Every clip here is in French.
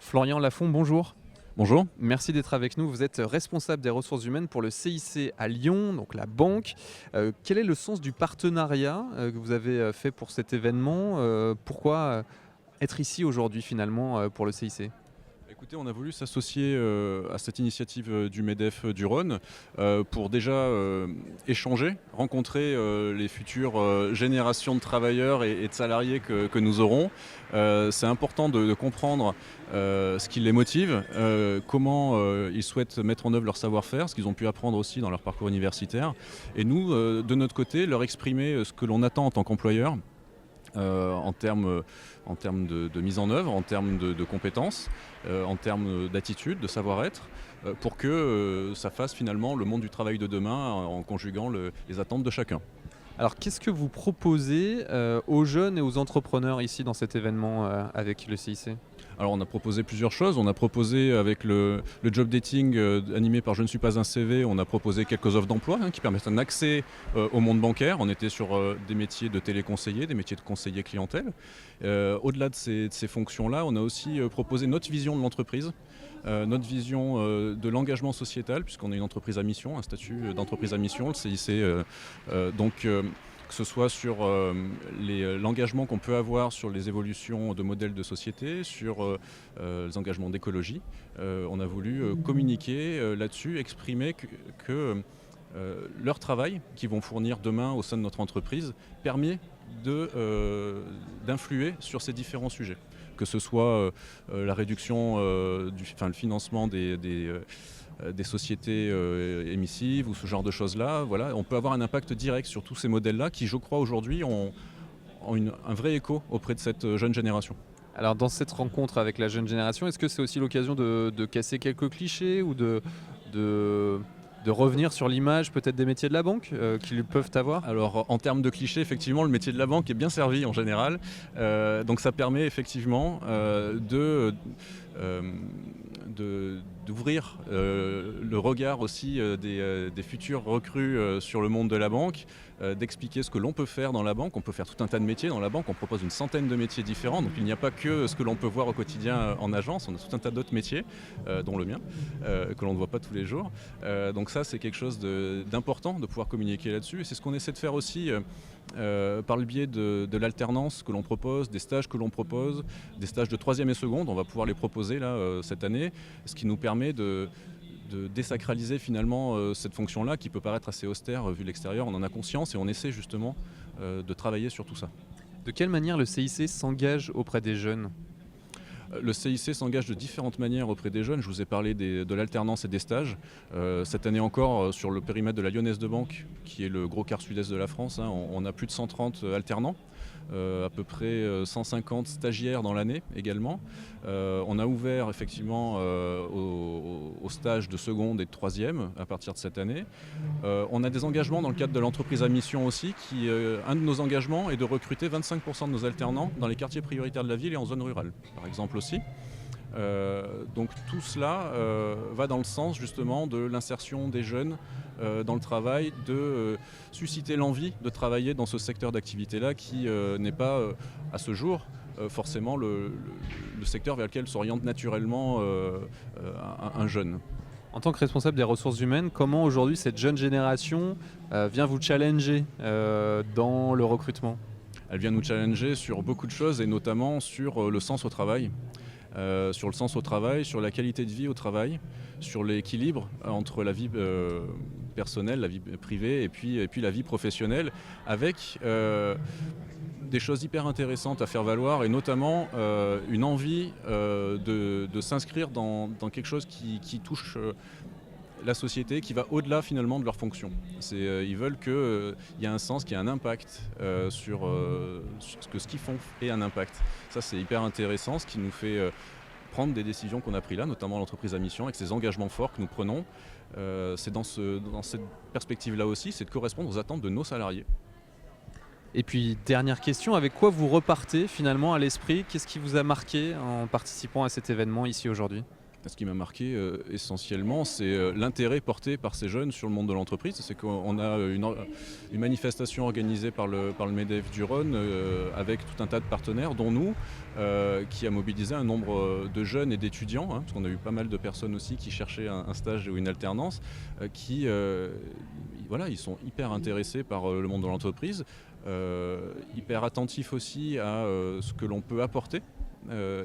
Florian Lafont, bonjour. Bonjour. Merci d'être avec nous. Vous êtes responsable des ressources humaines pour le CIC à Lyon, donc la banque. Quel est le sens du partenariat que vous avez fait pour cet événement? Pourquoi être ici aujourd'hui finalement pour le CIC? Écoutez, on a voulu s'associer à cette initiative du MEDEF du Rhône pour déjà échanger, rencontrer les futures générations de travailleurs et de salariés que nous aurons. C'est important de comprendre ce qui les motive, comment ils souhaitent mettre en œuvre leur savoir-faire, ce qu'ils ont pu apprendre aussi dans leur parcours universitaire. Et nous, de notre côté, leur exprimer ce que l'on attend en tant qu'employeur. En termes de mise en œuvre, en termes de compétences, en termes d'attitude, de savoir-être, pour que ça fasse finalement le monde du travail de demain en conjuguant les attentes de chacun. Alors qu'est-ce que vous proposez aux jeunes et aux entrepreneurs ici dans cet événement avec le CIC? Alors on a proposé plusieurs choses. On a proposé avec le job dating animé par Je ne suis pas un CV, on a proposé quelques offres d'emploi qui permettent un accès au monde bancaire. On était sur des métiers de téléconseiller, des métiers de conseiller clientèle. Au-delà de ces fonctions-là, on a aussi proposé notre vision de l'entreprise. Notre vision de l'engagement sociétal, puisqu'on est une entreprise à mission, un statut d'entreprise à mission, le CIC. Que ce soit sur l'engagement qu'on peut avoir sur les évolutions de modèles de société, sur les engagements d'écologie. On a voulu communiquer là-dessus, exprimer que leur travail qu'ils vont fournir demain au sein de notre entreprise permet d'influer sur ces différents sujets. Que ce soit la réduction, le financement des sociétés émissives ou ce genre de choses-là. Voilà, on peut avoir un impact direct sur tous ces modèles-là qui, je crois, aujourd'hui ont un vrai écho auprès de cette jeune génération. Alors dans cette rencontre avec la jeune génération, est-ce que c'est aussi l'occasion de casser quelques clichés ou de revenir sur l'image peut-être des métiers de la banque qu'ils peuvent avoir? Alors en termes de clichés, effectivement, le métier de la banque est bien servi en général. Donc ça permet effectivement d'ouvrir le regard aussi des futurs recrues sur le monde de la banque, d'expliquer ce que l'on peut faire dans la banque. On peut faire tout un tas de métiers dans la banque, on propose une centaine de métiers différents, donc il n'y a pas que ce que l'on peut voir au quotidien en agence, on a tout un tas d'autres métiers, dont le mien, que l'on ne voit pas tous les jours. Donc ça c'est quelque chose d'important de pouvoir communiquer là-dessus, et c'est ce qu'on essaie de faire aussi par le biais de l'alternance que l'on propose, des stages que l'on propose, des stages de 3e et seconde, on va pouvoir les proposer là cette année, ce qui nous permet de désacraliser finalement cette fonction-là qui peut paraître assez austère vu l'extérieur. On en a conscience et on essaie justement de travailler sur tout ça. De quelle manière le CIC s'engage auprès des jeunes? Le CIC s'engage de différentes manières auprès des jeunes. Je vous ai parlé de l'alternance et des stages. Cette année encore, sur le périmètre de la Lyonnaise de Banque, qui est le gros quart sud-est de la France, on a plus de 130 alternants. À peu près 150 stagiaires dans l'année également. On a ouvert effectivement aux stages de seconde et de troisième à partir de cette année. On a des engagements dans le cadre de l'entreprise à mission aussi. Un de nos engagements est de recruter 25% de nos alternants dans les quartiers prioritaires de la ville et en zone rurale, par exemple aussi. Donc tout cela va dans le sens justement de l'insertion des jeunes dans le travail, de susciter l'envie de travailler dans ce secteur d'activité-là qui n'est pas à ce jour forcément le secteur vers lequel s'oriente naturellement un jeune. En tant que responsable des ressources humaines, comment aujourd'hui cette jeune génération vient vous challenger dans le recrutement? Elle vient nous challenger sur beaucoup de choses et notamment sur le sens au travail. Sur le sens au travail, sur la qualité de vie au travail, sur l'équilibre entre la vie personnelle, la vie privée et puis la vie professionnelle, avec des choses hyper intéressantes à faire valoir et notamment une envie de s'inscrire dans quelque chose qui touche la société, qui va au-delà finalement de leur fonction. Ils veulent qu'il y ait un sens, qu'il y ait un impact sur ce qu'ils font ait un impact. Ça c'est hyper intéressant, ce qui nous fait prendre des décisions qu'on a prises là, notamment l'entreprise à mission, avec ces engagements forts que nous prenons. C'est dans cette perspective-là aussi, c'est de correspondre aux attentes de nos salariés. Et puis dernière question, avec quoi vous repartez finalement à l'esprit? Qu'est-ce qui vous a marqué en participant à cet événement ici aujourd'hui? Ce qui m'a marqué essentiellement, c'est l'intérêt porté par ces jeunes sur le monde de l'entreprise. C'est qu'on a une manifestation organisée par le MEDEF du Rhône avec tout un tas de partenaires, dont nous, qui a mobilisé un nombre de jeunes et d'étudiants, parce qu'on a eu pas mal de personnes aussi qui cherchaient un stage ou une alternance, ils sont hyper intéressés par le monde de l'entreprise, hyper attentifs aussi à ce que l'on peut apporter.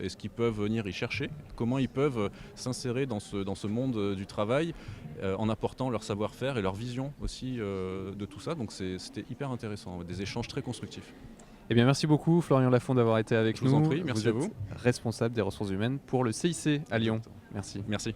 Et ce qu'ils peuvent venir y chercher, comment ils peuvent s'insérer dans ce monde du travail en apportant leur savoir-faire et leur vision aussi de tout ça. Donc c'était hyper intéressant, des échanges très constructifs. Eh bien, merci beaucoup Florian Lafond d'avoir été avec nous. Je vous en prie, merci à vous. Responsable des ressources humaines pour le CIC à Lyon. Merci. Merci.